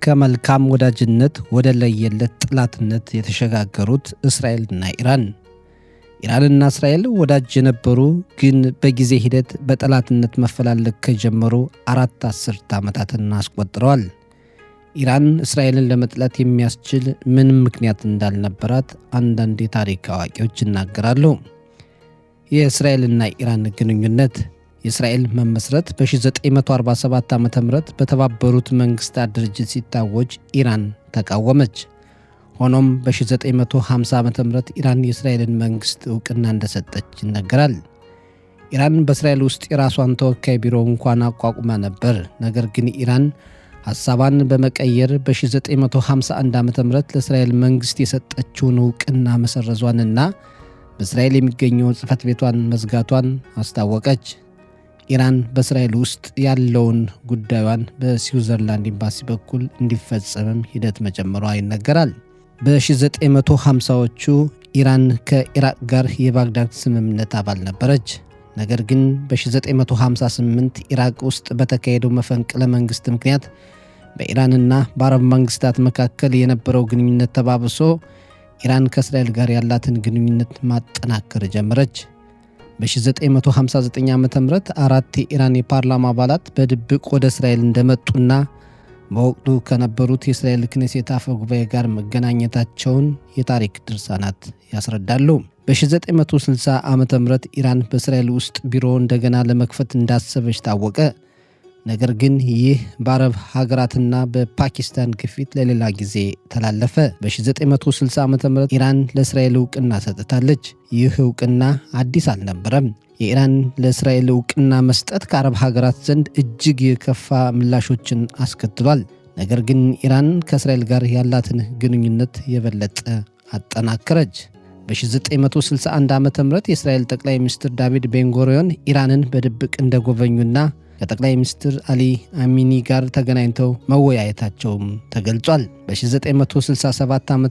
ከመልካም ወዳጅነት ወደ ለየለት ጥላትነት የተሸጋገሩት እስራኤልና ኢራንና እስራኤል ወዳጅ የነበሩ ግን በጊዜ ሂደት በጠላትነት መፈላለግ ከጀመሩ 4 አስርት ዓመታትን አስቆጥረዋል። ኢራን እስራኤልን ለመጥላት የሚያስችል ምንም ምክንያት እንዳልነበራት አንዳንድ የታሪክ አዋቂዎች ይናገራሉ። የእስራኤልና ኢራን ግንኙነት የእስራኤል መመስረት በ1947 ዓ.ም በተባበሩት መንግስታት ድርጅት ሲታወጅ ኢራን ተቃወመች። ሆኖም በ1950 ዓ.ም ኢራን የእስራኤልን መንግስት ዕውቅና እንደሰጠች ይነገራል። ኢራን በእስራኤል ውስጥ የራሷን ተወካይ ቢሮ እንኳን አቋቁማ ነበር። ነገር ግን ኢራን ሐሳቧን በመቀየር በ1951 ዓ.ም ለእስራኤል መንግስት የሰጠችውን ዕውቅና መሰረዟንና በእስራኤል የሚገኘውን ጽሕፈት ቤቷን መዝጋቷን አስታወቀች። ኢራን በእስራኤል ውስጥ ያለውን ጉዳዩን በስዊዘርላንድ ኤምባሲ በኩል እንዲፈጸምም ሂደት መጀመሯ ይነገራል። በ1950ዎቹ ኢራን ከኢራቅ ጋር የባግዳድ ስምምነት አባል ነበረች። ነገር ግን በ1958 ኢራቅ ውስጥ በተካሄደው መፈንቅለ መንግስት ምክንያት በኢራንና በአረብ መንግስታት መካከል የነበረው ግንኙነት ተባብሶ ኢራን ከእስራኤል ጋር ያላትን ግንኙነት ማጠናከር ጀመረች። በ1959 ዓ.ም 4 የኢራን የፓርላማ አባላት በድብቅ ወደ እስራኤል እንደመጡና በወቅቱ ከነበሩት የእስራኤል ክኔሴት አፈ ጉባኤ ጋር መገናኘታቸውን የታሪክ ድርሳናት ያስረዳሉ። በ1960 ዓ.ም ኢራን በእስራኤል ውስጥ ቢሮ እንደገና ለመክፈት እንዳሰበች ታወቀ። ነገር ግን ይህ በአረብ ሀገራትና በፓኪስታን ግፊት ለሌላ ጊዜ ተላለፈ። በ1960 ዓ.ም ኢራን ለእስራኤል ዕውቅና ሰጥታለች። ይህ ዕውቅና አዲስ አልነበረም። የኢራን ለእስራኤል ዕውቅና መስጠት ከአረብ ሀገራት ዘንድ እጅግ የከፋ ምላሾችን አስከትሏል። ነገር ግን ኢራን ከእስራኤል ጋር ያላትን ግንኙነት የበለጠ አጠናከረች። በ1961 ዓ.ም የእስራኤል ጠቅላይ ሚኒስትር ዳቪድ ቤንጎሪዮን ኢራንን በድብቅ እንደጎበኙና ከጠቅላይ ሚኒስትር አሊ አሚኒ ጋር ተገናኝተው መወያየታቸውም ተገልጿል። በ1967 ዓ.ም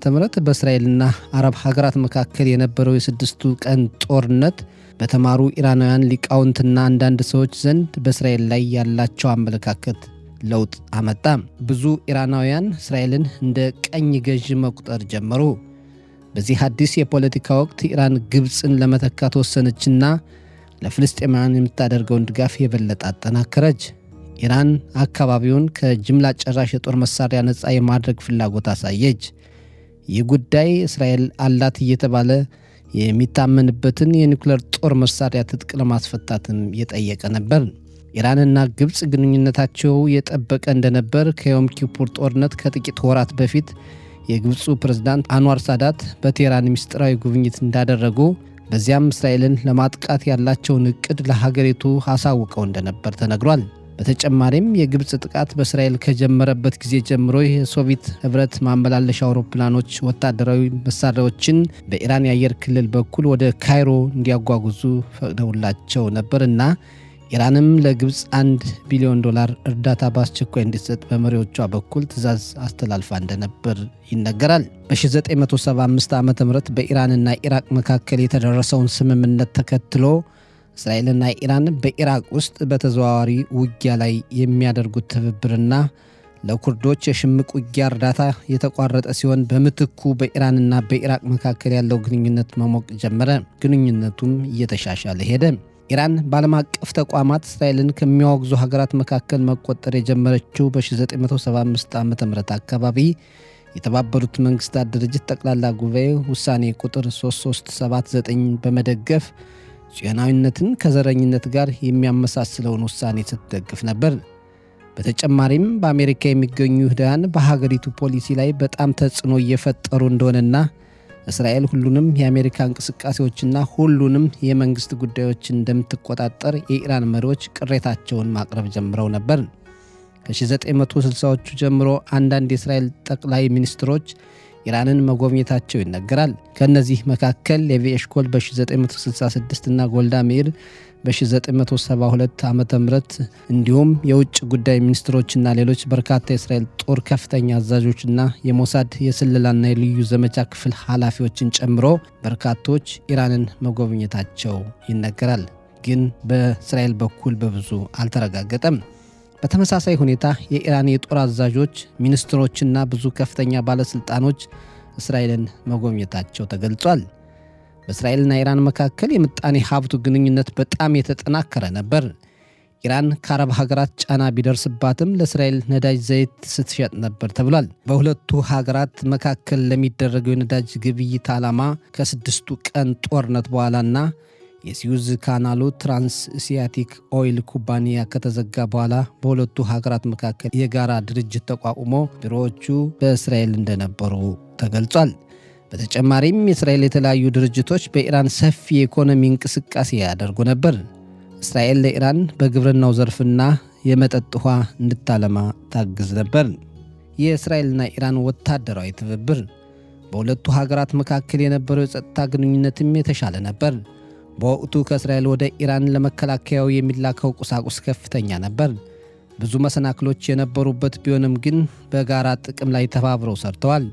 በእስራኤልና አረብ ሀገራት መካከል የነበረው የስድስቱ ቀን ጦርነት በተማሩ ኢራናውያን ሊቃውንትና አንዳንድ ሰዎች ዘንድ በእስራኤል ላይ ያላቸው አመለካከት ለውጥ አመጣ። ብዙ ኢራናውያን እስራኤልን እንደ ቀኝ ገዥ መቁጠር ጀመሩ። በዚህ አዲስ የፖለቲካ ወቅት ኢራን ግብፅን ለመተካት ወሰነችና ለፍልስጤማውያን የምታደርገውን ድጋፍ የበለጠ አጠናከረች። ኢራን አካባቢውን ከጅምላ ጨራሽ የጦር መሳሪያ ነፃ የማድረግ ፍላጎት አሳየች። ይህ ጉዳይ እስራኤል አላት እየተባለ የሚታመንበትን የኒውክሌር ጦር መሳሪያ ትጥቅ ለማስፈታትም የጠየቀ ነበር። ኢራንና ግብፅ ግንኙነታቸው የጠበቀ እንደነበር ከዮም ኪፑር ጦርነት ከጥቂት ወራት በፊት የግብፁ ፕሬዝዳንት አንዋር ሳዳት በቴህራን ምስጢራዊ ጉብኝት እንዳደረጉ በዚያም እስራኤልን ለማጥቃት ያላቸውን እቅድ ለሀገሪቱ አሳውቀው እንደነበር ተነግሯል። በተጨማሪም የግብፅ ጥቃት በእስራኤል ከጀመረበት ጊዜ ጀምሮ የሶቪየት ህብረት ማመላለሻ አውሮፕላኖች ወታደራዊ መሳሪያዎችን በኢራን የአየር ክልል በኩል ወደ ካይሮ እንዲያጓጉዙ ፈቅደውላቸው ነበርና ኢራንም ለግብፅ $1 ቢሊዮን እርዳታ በአስቸኳይ እንዲሰጥ በመሪዎቿ በኩል ትዕዛዝ አስተላልፋ እንደነበር ይነገራል። በ1975 ዓ.ም በኢራንና ኢራቅ መካከል የተደረሰውን ስምምነት ተከትሎ እስራኤልና ኢራን በኢራቅ ውስጥ በተዘዋዋሪ ውጊያ ላይ የሚያደርጉት ትብብርና ለኩርዶች የሽምቅ ውጊያ እርዳታ የተቋረጠ ሲሆን በምትኩ በኢራንና በኢራቅ መካከል ያለው ግንኙነት መሞቅ ጀመረ። ግንኙነቱም እየተሻሻለ ሄደ። ኢራን በዓለም አቀፍ ተቋማት እስራኤልን ከሚያወግዙ ሀገራት መካከል መቆጠር የጀመረችው በ1975 ዓ.ም አካባቢ የተባበሩት መንግስታት ድርጅት ጠቅላላ ጉባኤ ውሳኔ ቁጥር 3379 በመደገፍ ጽዮናዊነትን ከዘረኝነት ጋር የሚያመሳስለውን ውሳኔ ስትደግፍ ነበር። በተጨማሪም በአሜሪካ የሚገኙ ይሁዳውያን በሀገሪቱ ፖሊሲ ላይ በጣም ተጽዕኖ እየፈጠሩ እንደሆነና እስራኤል ሁሉንም የአሜሪካ እንቅስቃሴዎችና ሁሉንም የመንግስት ጉዳዮችን እንደምትቆጣጠር የኢራን መሪዎች ቅሬታቸውን ማቅረብ ጀምረው ነበር። ከ1960ዎቹ ጀምሮ አንዳንድ የእስራኤል ጠቅላይ ሚኒስትሮች ኢራንን መጎብኘታቸው ይነገራል። ከነዚህ መካከል ሌቪ ኤሽኮል በ1966 እና ጎልዳ ሜኢር በ1972 ዓ.ም እንዲሁም የውጭ ጉዳይ ሚኒስትሮችና ሌሎች በርካታ የእስራኤል ጦር ከፍተኛ አዛዦችና የሞሳድ የስለላና የልዩ ዘመቻ ክፍል ኃላፊዎችን ጨምሮ በርካቶች ኢራንን መጎብኘታቸው ይነገራል። ግን በእስራኤል በኩል በብዙ አልተረጋገጠም። በተመሳሳይ ሁኔታ የኢራን የጦር አዛዦች፣ ሚኒስትሮችና ብዙ ከፍተኛ ባለስልጣኖች እስራኤልን መጎብኘታቸው ተገልጿል። በእስራኤልና ኢራን መካከል የምጣኔ ሀብቱ ግንኙነት በጣም የተጠናከረ ነበር። ኢራን ከአረብ ሀገራት ጫና ቢደርስባትም ለእስራኤል ነዳጅ ዘይት ስትሸጥ ነበር ተብሏል። በሁለቱ ሀገራት መካከል ለሚደረገው የነዳጅ ግብይት ዓላማ ከስድስቱ ቀን ጦርነት በኋላና የሲዩዝ ካናሉ ትራንስሲያቲክ ኦይል ኩባንያ ከተዘጋ በኋላ በሁለቱ ሀገራት መካከል የጋራ ድርጅት ተቋቁሞ ቢሮዎቹ በእስራኤል እንደነበሩ ተገልጿል። በተጨማሪም የእስራኤል የተለያዩ ድርጅቶች በኢራን ሰፊ የኢኮኖሚ እንቅስቃሴ ያደርጉ ነበር። እስራኤል ለኢራን በግብርናው ዘርፍና የመጠጥ ውሃ እንድታለማ ታግዝ ነበር። የእስራኤልና ኢራን ወታደራዊ ትብብር በሁለቱ ሀገራት መካከል የነበረው የጸጥታ ግንኙነትም የተሻለ ነበር። በወቅቱ ከእስራኤል ወደ ኢራን ለመከላከያው የሚላከው ቁሳቁስ ከፍተኛ ነበር። ብዙ መሰናክሎች የነበሩበት ቢሆንም ግን በጋራ ጥቅም ላይ ተባብረው ሰርተዋል።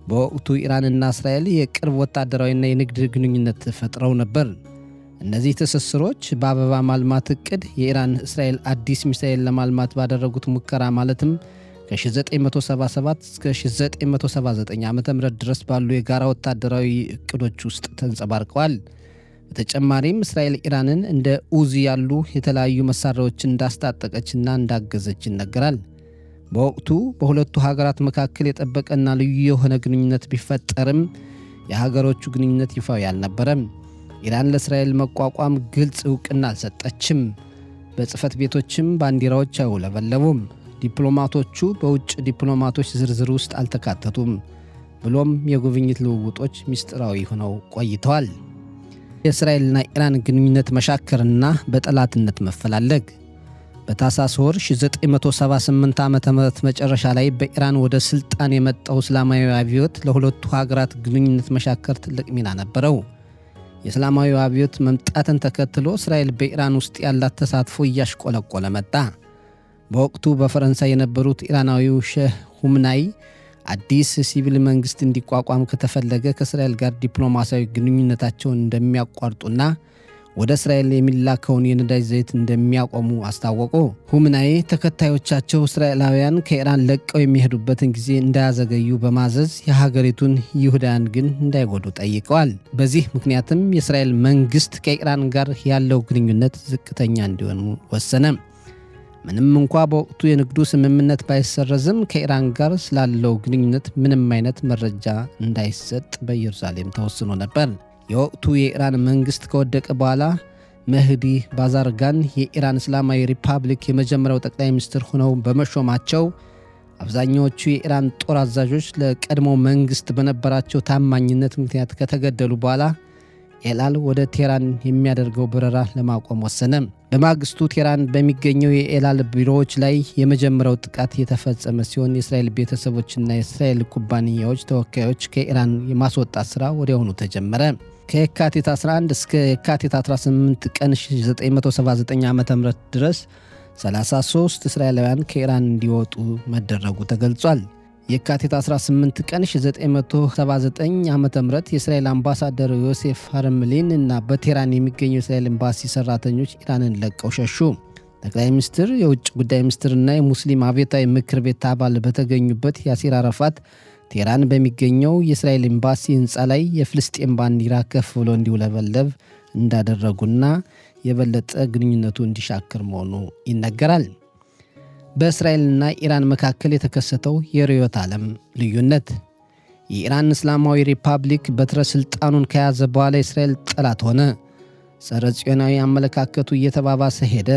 በወቅቱ ኢራንና እስራኤል የቅርብ ወታደራዊና የንግድ ግንኙነት ፈጥረው ነበር። እነዚህ ትስስሮች በአበባ ማልማት ዕቅድ የኢራን እስራኤል አዲስ ሚሳኤል ለማልማት ባደረጉት ሙከራ ማለትም ከ1977 እስከ 1979 ዓ.ም ድረስ ባሉ የጋራ ወታደራዊ ዕቅዶች ውስጥ ተንጸባርቀዋል። በተጨማሪም እስራኤል ኢራንን እንደ ኡዚ ያሉ የተለያዩ መሳሪያዎችን እንዳስታጠቀችና እንዳገዘች ይነገራል። በወቅቱ በሁለቱ ሀገራት መካከል የጠበቀና ልዩ የሆነ ግንኙነት ቢፈጠርም የሀገሮቹ ግንኙነት ይፋዊ አልነበረም። ኢራን ለእስራኤል መቋቋም ግልጽ ዕውቅና አልሰጠችም። በጽህፈት ቤቶችም ባንዲራዎች አይውለበለቡም። ዲፕሎማቶቹ በውጭ ዲፕሎማቶች ዝርዝር ውስጥ አልተካተቱም። ብሎም የጉብኝት ልውውጦች ምስጢራዊ ሆነው ቆይተዋል። የእስራኤልና ኢራን ግንኙነት መሻከርና በጠላትነት መፈላለግ በታህሳስ ወር 1978 ዓ.ም መጨረሻ ላይ በኢራን ወደ ስልጣን የመጣው እስላማዊ አብዮት ለሁለቱ ሀገራት ግንኙነት መሻከር ትልቅ ሚና ነበረው። የእስላማዊ አብዮት መምጣትን ተከትሎ እስራኤል በኢራን ውስጥ ያላት ተሳትፎ እያሽቆለቆለ መጣ። በወቅቱ በፈረንሳይ የነበሩት ኢራናዊው ሼህ ሁምናይ አዲስ ሲቪል መንግስት እንዲቋቋም ከተፈለገ ከእስራኤል ጋር ዲፕሎማሲያዊ ግንኙነታቸውን እንደሚያቋርጡና ወደ እስራኤል የሚላከውን የነዳጅ ዘይት እንደሚያቆሙ አስታወቁ። ሁምናይ ተከታዮቻቸው እስራኤላውያን ከኢራን ለቀው የሚሄዱበትን ጊዜ እንዳያዘገዩ በማዘዝ የሀገሪቱን ይሁዳውያን ግን እንዳይጎዱ ጠይቀዋል። በዚህ ምክንያትም የእስራኤል መንግስት ከኢራን ጋር ያለው ግንኙነት ዝቅተኛ እንዲሆን ወሰነ። ምንም እንኳ በወቅቱ የንግዱ ስምምነት ባይሰረዝም ከኢራን ጋር ስላለው ግንኙነት ምንም አይነት መረጃ እንዳይሰጥ በኢየሩሳሌም ተወስኖ ነበር። የወቅቱ የኢራን መንግስት ከወደቀ በኋላ መህዲ ባዛርጋን የኢራን እስላማዊ ሪፐብሊክ የመጀመሪያው ጠቅላይ ሚኒስትር ሆነው በመሾማቸው አብዛኛዎቹ የኢራን ጦር አዛዦች ለቀድሞ መንግስት በነበራቸው ታማኝነት ምክንያት ከተገደሉ በኋላ ኤላል ወደ ቴህራን የሚያደርገው በረራ ለማቆም ወሰነ። በማግስቱ ቴህራን በሚገኘው የኤላል ቢሮዎች ላይ የመጀመሪያው ጥቃት የተፈጸመ ሲሆን የእስራኤል ቤተሰቦችና የእስራኤል ኩባንያዎች ተወካዮች ከኢራን የማስወጣት ሥራ ወዲያውኑ ተጀመረ። ከየካቲት 11 እስከ የካቲት 18 ቀን 1979 ዓ.ም ድረስ 33 እስራኤላውያን ከኢራን እንዲወጡ መደረጉ ተገልጿል። የካቲት 18 ቀን 1979 ዓ.ም የእስራኤል አምባሳደር ዮሴፍ ሃርምሊን እና በቴህራን የሚገኙ የእስራኤል ኤምባሲ ሰራተኞች ኢራንን ለቀው ሸሹ። ጠቅላይ ሚኒስትር፣ የውጭ ጉዳይ ሚኒስትርና የሙስሊም አብዮታዊ ምክር ቤት አባል በተገኙበት ያሲር አረፋት ቴህራን በሚገኘው የእስራኤል ኤምባሲ ህንፃ ላይ የፍልስጤም ባንዲራ ከፍ ብሎ እንዲውለበለብ እንዳደረጉና የበለጠ ግንኙነቱ እንዲሻክር መሆኑ ይነገራል። በእስራኤልና ኢራን መካከል የተከሰተው የርዕዮተ ዓለም ልዩነት የኢራን እስላማዊ ሪፐብሊክ በትረ ስልጣኑን ከያዘ በኋላ የእስራኤል ጠላት ሆነ። ጸረ ጽዮናዊ አመለካከቱ እየተባባሰ ሄደ።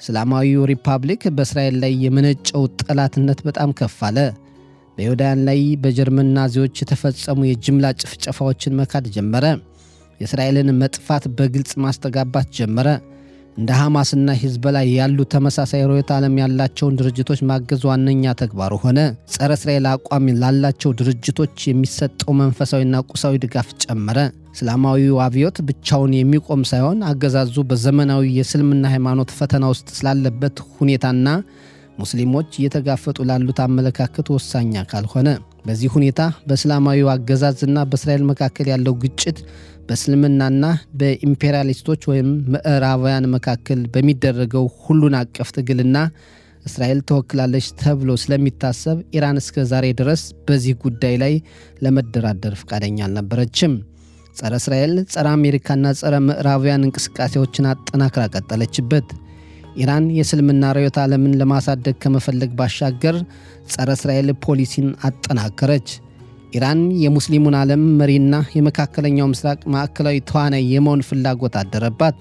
እስላማዊው ሪፐብሊክ በእስራኤል ላይ የመነጨው ጠላትነት በጣም ከፍ አለ። በይሁዳውያን ላይ በጀርመን ናዚዎች የተፈጸሙ የጅምላ ጭፍጨፋዎችን መካድ ጀመረ። የእስራኤልን መጥፋት በግልጽ ማስተጋባት ጀመረ። እንደ ሐማስና ሂዝቦላ ያሉ ተመሳሳይ ርዕዮተ ዓለም ያላቸውን ድርጅቶች ማገዝ ዋነኛ ተግባሩ ሆነ። ጸረ እስራኤል አቋም ላላቸው ድርጅቶች የሚሰጠው መንፈሳዊና ቁሳዊ ድጋፍ ጨመረ። እስላማዊው አብዮት ብቻውን የሚቆም ሳይሆን አገዛዙ በዘመናዊ የእስልምና ሃይማኖት ፈተና ውስጥ ስላለበት ሁኔታና ሙስሊሞች እየተጋፈጡ ላሉት አመለካከት ወሳኝ አካል ሆነ። በዚህ ሁኔታ በእስላማዊው አገዛዝና በእስራኤል መካከል ያለው ግጭት በእስልምናና በኢምፔሪያሊስቶች ወይም ምዕራባውያን መካከል በሚደረገው ሁሉን አቀፍ ትግልና እስራኤል ተወክላለች ተብሎ ስለሚታሰብ ኢራን እስከ ዛሬ ድረስ በዚህ ጉዳይ ላይ ለመደራደር ፈቃደኛ አልነበረችም። ጸረ እስራኤል፣ ጸረ አሜሪካና ጸረ ምዕራባውያን እንቅስቃሴዎችን አጠናክራ ቀጠለችበት። ኢራን የእስልምና ርዕዮተ ዓለምን ለማሳደግ ከመፈለግ ባሻገር ጸረ እስራኤል ፖሊሲን አጠናከረች። ኢራን የሙስሊሙን ዓለም መሪና የመካከለኛው ምስራቅ ማዕከላዊ ተዋናይ የመሆን ፍላጎት አደረባት።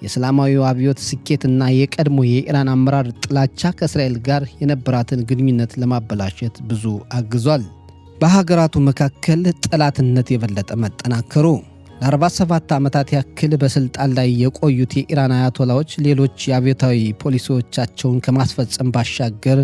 የእስላማዊው አብዮት ስኬትና የቀድሞ የኢራን አመራር ጥላቻ ከእስራኤል ጋር የነበራትን ግንኙነት ለማበላሸት ብዙ አግዟል። በሀገራቱ መካከል ጠላትነት የበለጠ መጠናከሩ። ለ47 ዓመታት ያክል በስልጣን ላይ የቆዩት የኢራን አያቶላዎች ሌሎች የአብዮታዊ ፖሊሲዎቻቸውን ከማስፈጸም ባሻገር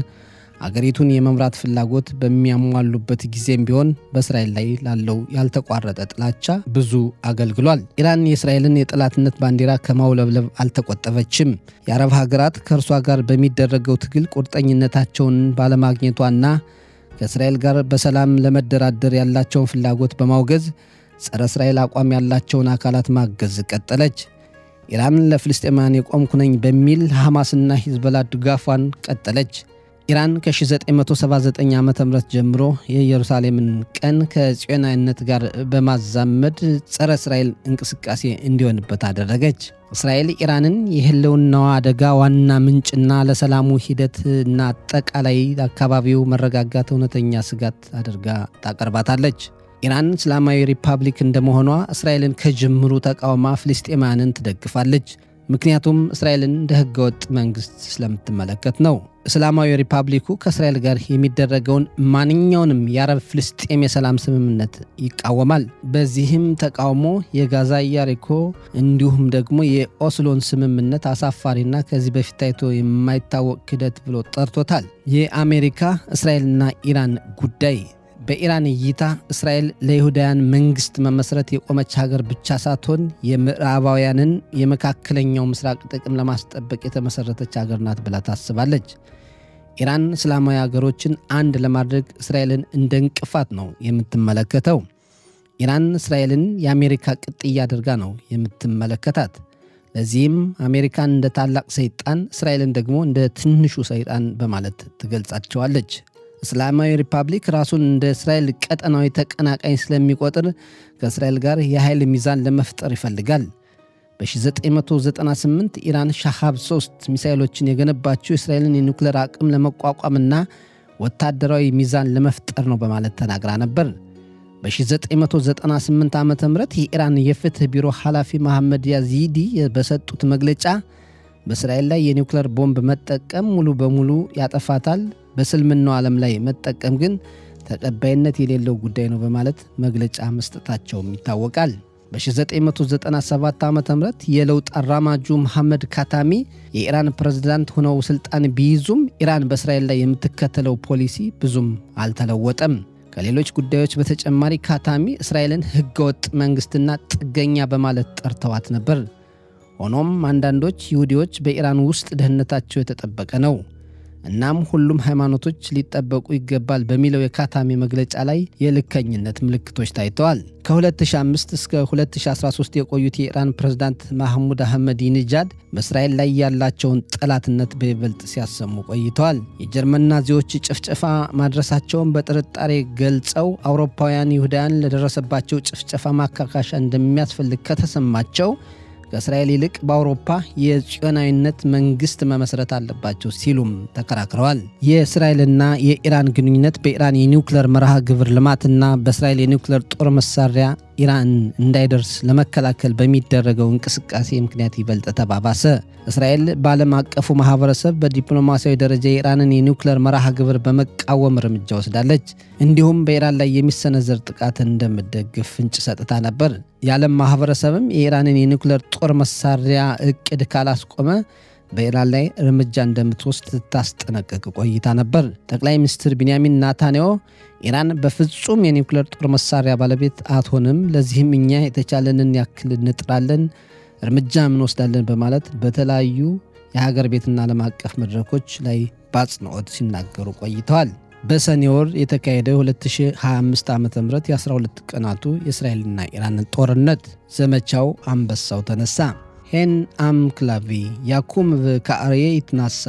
አገሪቱን የመምራት ፍላጎት በሚያሟሉበት ጊዜም ቢሆን በእስራኤል ላይ ላለው ያልተቋረጠ ጥላቻ ብዙ አገልግሏል። ኢራን የእስራኤልን የጠላትነት ባንዲራ ከማውለብለብ አልተቆጠበችም። የአረብ ሀገራት ከእርሷ ጋር በሚደረገው ትግል ቁርጠኝነታቸውን ባለማግኘቷና ከእስራኤል ጋር በሰላም ለመደራደር ያላቸውን ፍላጎት በማውገዝ ጸረ እስራኤል አቋም ያላቸውን አካላት ማገዝ ቀጠለች። ኢራን ለፍልስጤማውያን የቆምኩ ነኝ በሚል ሐማስና ሂዝቦላ ድጋፏን ቀጠለች። ኢራን ከ1979 ዓ.ም ጀምሮ የኢየሩሳሌምን ቀን ከጽዮናዊነት ጋር በማዛመድ ጸረ እስራኤል እንቅስቃሴ እንዲሆንበት አደረገች። እስራኤል ኢራንን የህልውናዋ አደጋ ዋና ምንጭና ለሰላሙ ሂደትና አጠቃላይ አካባቢው መረጋጋት እውነተኛ ስጋት አድርጋ ታቀርባታለች። ኢራን እስላማዊ ሪፐብሊክ እንደመሆኗ እስራኤልን ከጅምሩ ተቃውማ ፍልስጤማውያንን ትደግፋለች። ምክንያቱም እስራኤልን እንደ ህገወጥ መንግስት ስለምትመለከት ነው። እስላማዊ ሪፐብሊኩ ከእስራኤል ጋር የሚደረገውን ማንኛውንም የአረብ ፍልስጤም የሰላም ስምምነት ይቃወማል። በዚህም ተቃውሞ የጋዛ ኢያሪኮ እንዲሁም ደግሞ የኦስሎን ስምምነት አሳፋሪና ከዚህ በፊት ታይቶ የማይታወቅ ክህደት ብሎ ጠርቶታል። የአሜሪካ እስራኤልና ኢራን ጉዳይ በኢራን እይታ እስራኤል ለይሁዳውያን መንግስት መመስረት የቆመች ሀገር ብቻ ሳትሆን የምዕራባውያንን የመካከለኛው ምስራቅ ጥቅም ለማስጠበቅ የተመሰረተች ሀገር ናት ብላ ታስባለች። ኢራን እስላማዊ ሀገሮችን አንድ ለማድረግ እስራኤልን እንደ እንቅፋት ነው የምትመለከተው። ኢራን እስራኤልን የአሜሪካ ቅጥያ አድርጋ ነው የምትመለከታት። ለዚህም አሜሪካን እንደ ታላቅ ሰይጣን፣ እስራኤልን ደግሞ እንደ ትንሹ ሰይጣን በማለት ትገልጻቸዋለች። እስላማዊ ሪፐብሊክ ራሱን እንደ እስራኤል ቀጠናዊ ተቀናቃኝ ስለሚቆጥር ከእስራኤል ጋር የኃይል ሚዛን ለመፍጠር ይፈልጋል። በ1998 ኢራን ሻሃብ 3 ሚሳኤሎችን የገነባችው እስራኤልን የኒውክሌር አቅም ለመቋቋምና ወታደራዊ ሚዛን ለመፍጠር ነው በማለት ተናግራ ነበር። በ1998 ዓ.ም የኢራን የፍትህ ቢሮ ኃላፊ መሐመድ ያዚዲ በሰጡት መግለጫ በእስራኤል ላይ የኒውክሌር ቦምብ መጠቀም ሙሉ በሙሉ ያጠፋታል፣ በእስልምናው ዓለም ላይ መጠቀም ግን ተቀባይነት የሌለው ጉዳይ ነው በማለት መግለጫ መስጠታቸውም ይታወቃል። በ1997 ዓ.ም የለውጥ አራማጁ መሐመድ ካታሚ የኢራን ፕሬዝዳንት ሆነው ስልጣን ቢይዙም ኢራን በእስራኤል ላይ የምትከተለው ፖሊሲ ብዙም አልተለወጠም። ከሌሎች ጉዳዮች በተጨማሪ ካታሚ እስራኤልን ህገወጥ መንግስትና ጥገኛ በማለት ጠርተዋት ነበር። ሆኖም አንዳንዶች ይሁዲዎች በኢራን ውስጥ ደህንነታቸው የተጠበቀ ነው፣ እናም ሁሉም ሃይማኖቶች ሊጠበቁ ይገባል በሚለው የካታሚ መግለጫ ላይ የልከኝነት ምልክቶች ታይተዋል። ከ2005 እስከ 2013 የቆዩት የኢራን ፕሬዝዳንት ማህሙድ አህመዲነጃድ በእስራኤል ላይ ያላቸውን ጠላትነት በይበልጥ ሲያሰሙ ቆይተዋል። የጀርመን ናዚዎች ጭፍጨፋ ማድረሳቸውን በጥርጣሬ ገልጸው አውሮፓውያን ይሁዳውያን ለደረሰባቸው ጭፍጨፋ ማካካሻ እንደሚያስፈልግ ከተሰማቸው ከእስራኤል ይልቅ በአውሮፓ የጽዮናዊነት መንግስት መመስረት አለባቸው ሲሉም ተከራክረዋል። የእስራኤልና የኢራን ግንኙነት በኢራን የኒውክሌር መርሃ ግብር ልማትና በእስራኤል የኒውክሌር ጦር መሳሪያ ኢራን እንዳይደርስ ለመከላከል በሚደረገው እንቅስቃሴ ምክንያት ይበልጥ ተባባሰ። እስራኤል በዓለም አቀፉ ማህበረሰብ በዲፕሎማሲያዊ ደረጃ የኢራንን የኒውክሌር መርሃ ግብር በመቃወም እርምጃ ወስዳለች። እንዲሁም በኢራን ላይ የሚሰነዘር ጥቃትን እንደምትደግፍ ፍንጭ ሰጥታ ነበር። የዓለም ማህበረሰብም የኢራንን የኒውክሌር ጦር መሳሪያ እቅድ ካላስቆመ በኢራን ላይ እርምጃ እንደምትወስድ ታስጠነቅቅ ቆይታ ነበር። ጠቅላይ ሚኒስትር ቢንያሚን ኔታንያሁ ኢራን በፍጹም የኒውክሌር ጦር መሳሪያ ባለቤት አትሆንም፣ ለዚህም እኛ የተቻለንን ያክል እንጥራለን፣ እርምጃ እንወስዳለን በማለት በተለያዩ የሀገር ቤትና ዓለም አቀፍ መድረኮች ላይ በአጽንኦት ሲናገሩ ቆይተዋል። በሰኔ ወር የተካሄደው 2025 ዓ.ም የ12 ቀናቱ የእስራኤልና ኢራን ጦርነት ዘመቻው አንበሳው ተነሳ። ሄን አም ክላቪ ያኩም ከአርየ ይትናሳ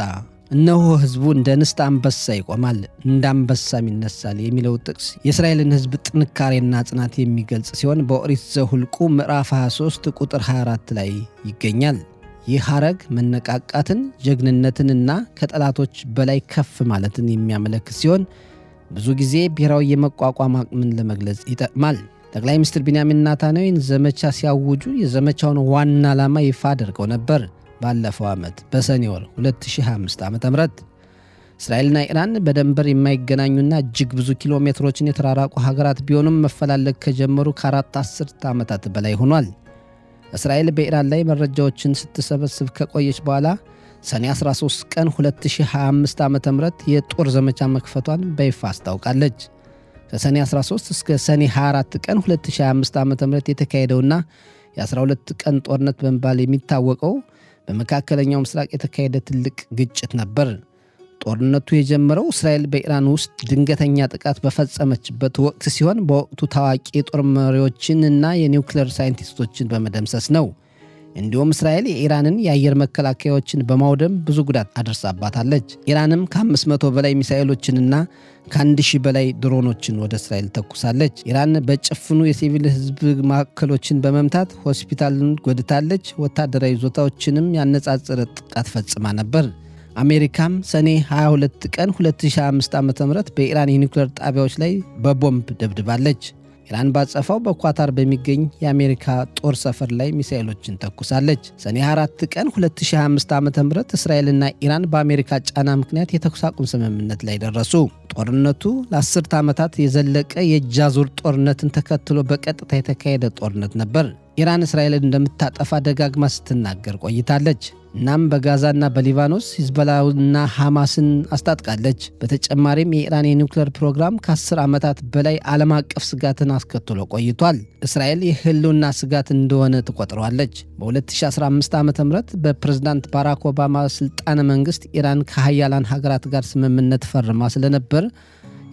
እነሆ ሕዝቡ እንደ ንስት አንበሳ ይቆማል፣ እንደ አንበሳም ይነሳል የሚለው ጥቅስ የእስራኤልን ሕዝብ ጥንካሬና ጽናት የሚገልጽ ሲሆን በኦሪት ዘኍልቍ ምዕራፍ 23 ቁጥር 24 ላይ ይገኛል። ይህ ሐረግ መነቃቃትን፣ ጀግንነትንና ከጠላቶች በላይ ከፍ ማለትን የሚያመለክት ሲሆን ብዙ ጊዜ ብሔራዊ የመቋቋም አቅምን ለመግለጽ ይጠቅማል። ጠቅላይ ሚኒስትር ቢንያሚን ኔታንያሁ ዘመቻ ሲያውጁ የዘመቻውን ዋና ዓላማ ይፋ አድርገው ነበር። ባለፈው ዓመት በሰኔ ወር 2025 ዓ.ም እስራኤልና ኢራን በድንበር የማይገናኙና እጅግ ብዙ ኪሎ ሜትሮችን የተራራቁ ሀገራት ቢሆኑም መፈላለግ ከጀመሩ ከ4 አስርት ዓመታት በላይ ሆኗል። እስራኤል በኢራን ላይ መረጃዎችን ስትሰበስብ ከቆየች በኋላ ሰኔ 13 ቀን 2025 ዓ.ም የጦር ዘመቻ መክፈቷን በይፋ አስታውቃለች። ከሰኔ 13 እስከ ሰኔ 24 ቀን 2025 ዓ.ም የተካሄደውና የ12 ቀን ጦርነት በመባል የሚታወቀው በመካከለኛው ምስራቅ የተካሄደ ትልቅ ግጭት ነበር። ጦርነቱ የጀመረው እስራኤል በኢራን ውስጥ ድንገተኛ ጥቃት በፈጸመችበት ወቅት ሲሆን በወቅቱ ታዋቂ የጦር መሪዎችን እና የኒውክሌር ሳይንቲስቶችን በመደምሰስ ነው። እንዲሁም እስራኤል የኢራንን የአየር መከላከያዎችን በማውደም ብዙ ጉዳት አድርሳባታለች። ኢራንም ከ500 በላይ ሚሳኤሎችንና ከ1000 በላይ ድሮኖችን ወደ እስራኤል ተኩሳለች። ኢራን በጭፍኑ የሲቪል ሕዝብ ማዕከሎችን በመምታት ሆስፒታልን ጎድታለች። ወታደራዊ ይዞታዎችንም ያነጻጸረ ጥቃት ፈጽማ ነበር። አሜሪካም ሰኔ 22 ቀን 2025 ዓ.ም በኢራን የኒውክሌር ጣቢያዎች ላይ በቦምብ ደብድባለች። ኢራን ባጸፋው በኳታር በሚገኝ የአሜሪካ ጦር ሰፈር ላይ ሚሳኤሎችን ተኩሳለች። ሰኔ 4 ቀን 2025 ዓ.ም እስራኤልና ኢራን በአሜሪካ ጫና ምክንያት የተኩስ አቁም ስምምነት ላይ ደረሱ። ጦርነቱ ለ10 ዓመታት የዘለቀ የእጅ አዙር ጦርነትን ተከትሎ በቀጥታ የተካሄደ ጦርነት ነበር። ኢራን እስራኤልን እንደምታጠፋ ደጋግማ ስትናገር ቆይታለች። እናም በጋዛና በሊባኖስ ሂዝቦላና ሐማስን አስታጥቃለች። በተጨማሪም የኢራን የኒውክሌር ፕሮግራም ከ10 ዓመታት በላይ ዓለም አቀፍ ስጋትን አስከትሎ ቆይቷል። እስራኤል የህልውና ስጋት እንደሆነ ትቆጥረዋለች። በ2015 ዓ.ም በፕሬዝዳንት ባራክ ኦባማ ስልጣነ መንግስት ኢራን ከሀያላን ሀገራት ጋር ስምምነት ፈርማ ስለነበር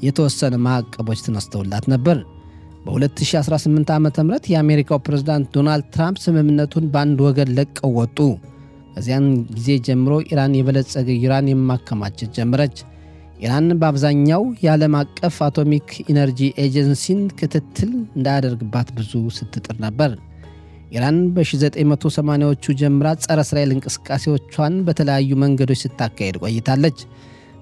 የተወሰነ ማዕቀቦች ተነስተውላት ነበር። በ2018 ዓ.ም የአሜሪካው ፕሬዝዳንት ዶናልድ ትራምፕ ስምምነቱን በአንድ ወገን ለቀው ወጡ። ከዚያን ጊዜ ጀምሮ ኢራን የበለጸገ ዩራኒየም ማከማቸት ጀመረች። ኢራን በአብዛኛው የዓለም አቀፍ አቶሚክ ኢነርጂ ኤጀንሲን ክትትል እንዳያደርግባት ብዙ ስትጥር ነበር። ኢራን በ1980ዎቹ ጀምራ ጸረ እስራኤል እንቅስቃሴዎቿን በተለያዩ መንገዶች ስታካሄድ ቆይታለች።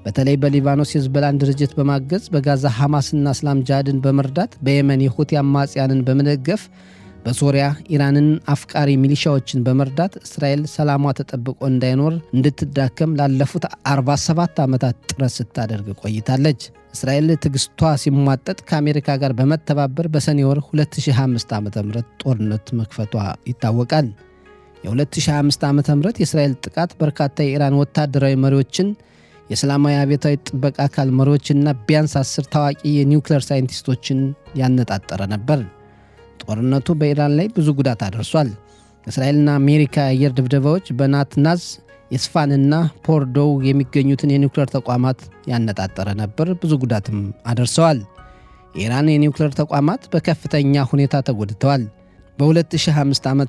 በተለይ በሊባኖስ የሂዝቦላን ድርጅት በማገዝ፣ በጋዛ ሐማስና እስላም ጂሃድን በመርዳት፣ በየመን የሁቲ አማጽያንን በመደገፍ፣ በሶሪያ ኢራንን አፍቃሪ ሚሊሻዎችን በመርዳት እስራኤል ሰላሟ ተጠብቆ እንዳይኖር እንድትዳከም ላለፉት 47 ዓመታት ጥረት ስታደርግ ቆይታለች። እስራኤል ትዕግስቷ ሲሟጠጥ ከአሜሪካ ጋር በመተባበር በሰኔ ወር 2025 ዓ.ም ጦርነት መክፈቷ ይታወቃል። የ2025 ዓ.ም የእስራኤል ጥቃት በርካታ የኢራን ወታደራዊ መሪዎችን፣ የእስላማዊ አብዮታዊ ጥበቃ አካል መሪዎችና ቢያንስ 10 ታዋቂ የኒውክሌር ሳይንቲስቶችን ያነጣጠረ ነበር። ጦርነቱ በኢራን ላይ ብዙ ጉዳት አድርሷል። እስራኤልና አሜሪካ የአየር ድብደባዎች በናታንዝ፣ ኢስፋሃንና ፎርዶው የሚገኙትን የኒውክሌር ተቋማት ያነጣጠረ ነበር። ብዙ ጉዳትም አደርሰዋል። የኢራን የኒውክሌር ተቋማት በከፍተኛ ሁኔታ ተጎድተዋል። በ2005 ዓ.ም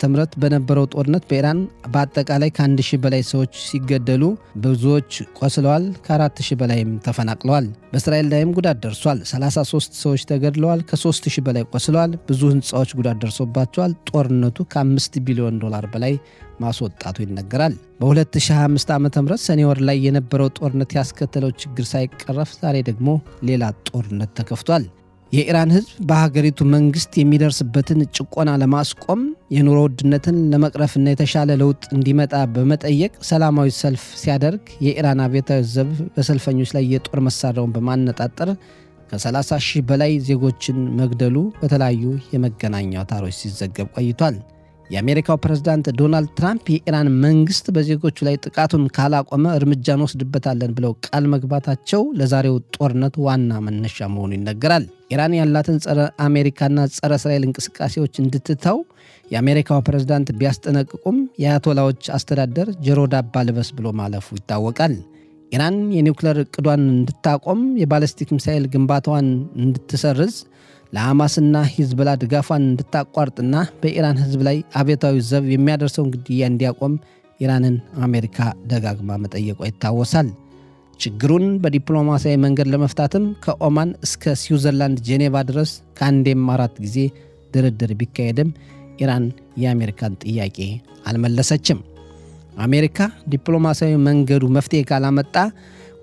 በነበረው ጦርነት በኢራን በአጠቃላይ ከ1000 በላይ ሰዎች ሲገደሉ ብዙዎች ቆስለዋል። ከ4000 በላይም ተፈናቅለዋል። በእስራኤል ላይም ጉዳት ደርሷል። 33 ሰዎች ተገድለዋል። ከ3000 በላይ ቆስለዋል። ብዙ ሕንፃዎች ጉዳት ደርሶባቸዋል። ጦርነቱ ከ5 ቢሊዮን ዶላር በላይ ማስወጣቱ ይነገራል። በ2025 ዓ.ም ሰኔ ወር ላይ የነበረው ጦርነት ያስከተለው ችግር ሳይቀረፍ ዛሬ ደግሞ ሌላ ጦርነት ተከፍቷል። የኢራን ሕዝብ በሀገሪቱ መንግስት የሚደርስበትን ጭቆና ለማስቆም፣ የኑሮ ውድነትን ለመቅረፍና የተሻለ ለውጥ እንዲመጣ በመጠየቅ ሰላማዊ ሰልፍ ሲያደርግ የኢራን አብዮታዊ ዘብ በሰልፈኞች ላይ የጦር መሳሪያውን በማነጣጠር ከ30 ሺህ በላይ ዜጎችን መግደሉ በተለያዩ የመገናኛ አውታሮች ሲዘገብ ቆይቷል። የአሜሪካው ፕሬዝዳንት ዶናልድ ትራምፕ የኢራን መንግስት በዜጎቹ ላይ ጥቃቱን ካላቆመ እርምጃ እንወስድበታለን ብለው ቃል መግባታቸው ለዛሬው ጦርነት ዋና መነሻ መሆኑ ይነገራል። ኢራን ያላትን ጸረ አሜሪካና ጸረ እስራኤል እንቅስቃሴዎች እንድትተው የአሜሪካው ፕሬዝዳንት ቢያስጠነቅቁም የአያቶላዎች አስተዳደር ጆሮ ዳባ ልበስ ብሎ ማለፉ ይታወቃል። ኢራን የኒውክሌር እቅዷን እንድታቆም፣ የባለስቲክ ሚሳኤል ግንባታዋን እንድትሰርዝ፣ ለሐማስና ሂዝቦላ ድጋፏን እንድታቋርጥና በኢራን ህዝብ ላይ አብዮታዊ ዘብ የሚያደርሰውን ግድያ እንዲያቆም ኢራንን አሜሪካ ደጋግማ መጠየቋ ይታወሳል። ችግሩን በዲፕሎማሲያዊ መንገድ ለመፍታትም ከኦማን እስከ ስዊዘርላንድ ጄኔቫ ድረስ ከአንዴም 4 ጊዜ ድርድር ቢካሄድም ኢራን የአሜሪካን ጥያቄ አልመለሰችም። አሜሪካ ዲፕሎማሲያዊ መንገዱ መፍትሄ ካላመጣ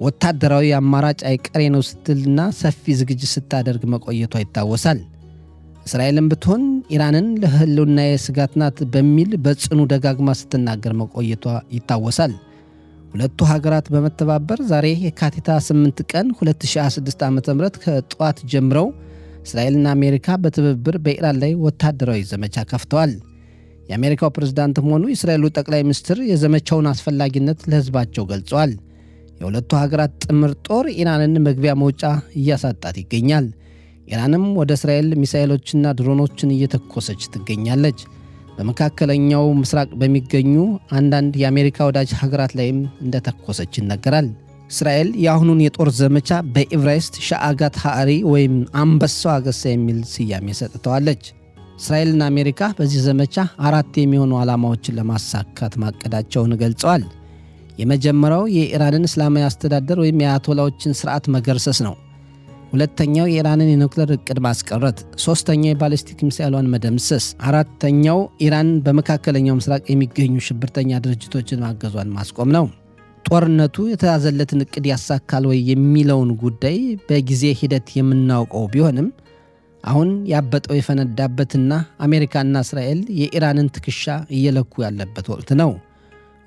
ወታደራዊ አማራጭ አይቀሬ ነው ስትልና ሰፊ ዝግጅት ስታደርግ መቆየቷ ይታወሳል። እስራኤልም ብትሆን ኢራንን ለህልውናዬ ስጋት ናት በሚል በጽኑ ደጋግማ ስትናገር መቆየቷ ይታወሳል። ሁለቱ ሀገራት በመተባበር ዛሬ የካቲት 8 ቀን 2026 ዓ.ም ከጠዋት ጀምረው እስራኤልና አሜሪካ በትብብር በኢራን ላይ ወታደራዊ ዘመቻ ከፍተዋል። የአሜሪካው ፕሬዝዳንትም ሆኑ የእስራኤሉ ጠቅላይ ሚኒስትር የዘመቻውን አስፈላጊነት ለህዝባቸው ገልጸዋል። የሁለቱ ሀገራት ጥምር ጦር ኢራንን መግቢያ መውጫ እያሳጣት ይገኛል። ኢራንም ወደ እስራኤል ሚሳኤሎችና ድሮኖችን እየተኮሰች ትገኛለች። በመካከለኛው ምስራቅ በሚገኙ አንዳንድ የአሜሪካ ወዳጅ ሀገራት ላይም እንደተኮሰች ይነገራል። እስራኤል የአሁኑን የጦር ዘመቻ በኢብራይስጥ ሻአጋት ሃሪ ወይም አንበሳው አገሳ የሚል ስያሜ ሰጥተዋለች። እስራኤልና አሜሪካ በዚህ ዘመቻ 4 የሚሆኑ ዓላማዎችን ለማሳካት ማቀዳቸውን ገልጸዋል። የመጀመሪያው የኢራንን እስላማዊ አስተዳደር ወይም የአያቶላዎችን ስርዓት መገርሰስ ነው። ሁለተኛው የኢራንን የኒውክሌር ዕቅድ ማስቀረት፣ ሶስተኛው የባሊስቲክ ሚሳኤሏን መደምሰስ፣ አራተኛው ኢራን በመካከለኛው ምስራቅ የሚገኙ ሽብርተኛ ድርጅቶችን ማገዟን ማስቆም ነው። ጦርነቱ የተያዘለትን ዕቅድ ያሳካል ወይ የሚለውን ጉዳይ በጊዜ ሂደት የምናውቀው ቢሆንም አሁን ያበጠው የፈነዳበትና አሜሪካና እስራኤል የኢራንን ትከሻ እየለኩ ያለበት ወቅት ነው።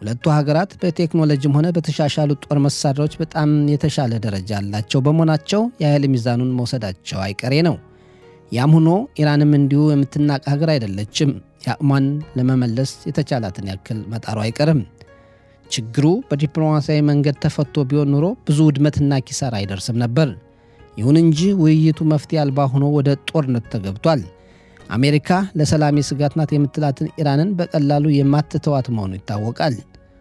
ሁለቱ ሀገራት በቴክኖሎጂም ሆነ በተሻሻሉ ጦር መሳሪያዎች በጣም የተሻለ ደረጃ ያላቸው በመሆናቸው የኃይል ሚዛኑን መውሰዳቸው አይቀሬ ነው። ያም ሆኖ ኢራንም እንዲሁ የምትናቅ ሀገር አይደለችም። የአቅሟን ለመመለስ የተቻላትን ያክል መጣሩ አይቀርም። ችግሩ በዲፕሎማሲያዊ መንገድ ተፈቶ ቢሆን ኖሮ ብዙ ውድመትና ኪሳራ አይደርስም ነበር። ይሁን እንጂ ውይይቱ መፍትሄ አልባ ሆኖ ወደ ጦርነት ተገብቷል። አሜሪካ ለሰላም ስጋት ናት የምትላትን ኢራንን በቀላሉ የማትተዋት መሆኑ ይታወቃል።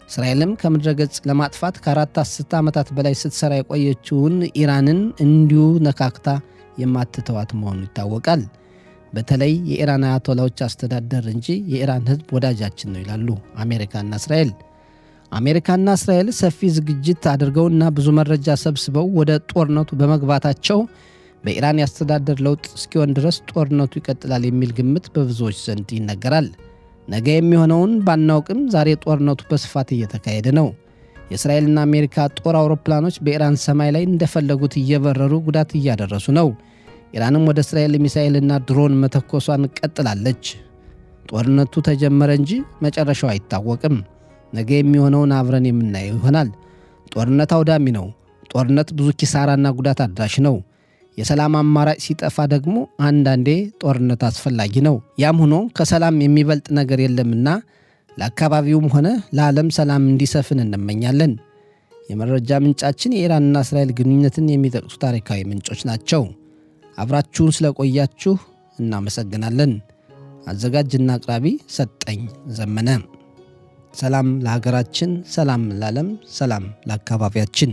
እስራኤልም ከምድረ ገጽ ለማጥፋት ከ4 አስርተ ዓመታት በላይ ስትሰራ የቆየችውን ኢራንን እንዲሁ ነካክታ የማትተዋት መሆኑ ይታወቃል። በተለይ የኢራን አያቶላዎች አስተዳደር እንጂ የኢራን ሕዝብ ወዳጃችን ነው ይላሉ አሜሪካና እስራኤል። አሜሪካና እስራኤል ሰፊ ዝግጅት አድርገውና ብዙ መረጃ ሰብስበው ወደ ጦርነቱ በመግባታቸው በኢራን ያስተዳደር ለውጥ እስኪሆን ድረስ ጦርነቱ ይቀጥላል የሚል ግምት በብዙዎች ዘንድ ይነገራል። ነገ የሚሆነውን ባናውቅም ዛሬ ጦርነቱ በስፋት እየተካሄደ ነው። የእስራኤልና አሜሪካ ጦር አውሮፕላኖች በኢራን ሰማይ ላይ እንደፈለጉት እየበረሩ ጉዳት እያደረሱ ነው። ኢራንም ወደ እስራኤል ሚሳኤልና ድሮን መተኮሷን ቀጥላለች። ጦርነቱ ተጀመረ እንጂ መጨረሻው አይታወቅም። ነገ የሚሆነውን አብረን የምናየው ይሆናል። ጦርነት አውዳሚ ነው። ጦርነት ብዙ ኪሳራና ጉዳት አድራሽ ነው። የሰላም አማራጭ ሲጠፋ ደግሞ አንዳንዴ ጦርነት አስፈላጊ ነው። ያም ሆኖ ከሰላም የሚበልጥ ነገር የለምና ለአካባቢውም ሆነ ለዓለም ሰላም እንዲሰፍን እንመኛለን። የመረጃ ምንጫችን የኢራንና እስራኤል ግንኙነትን የሚጠቅሱ ታሪካዊ ምንጮች ናቸው። አብራችሁን ስለቆያችሁ እናመሰግናለን። አዘጋጅና አቅራቢ ሰጠኝ ዘመነ። ሰላም ለሀገራችን፣ ሰላም ለዓለም፣ ሰላም ለአካባቢያችን።